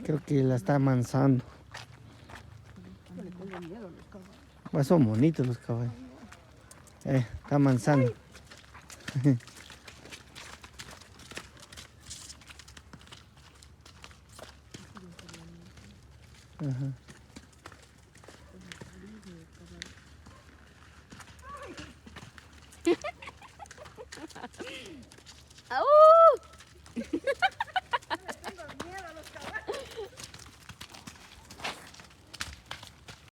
Creo que la está amansando. Pues son bonitos los caballos. Está amansando. Ajá. ¡Au!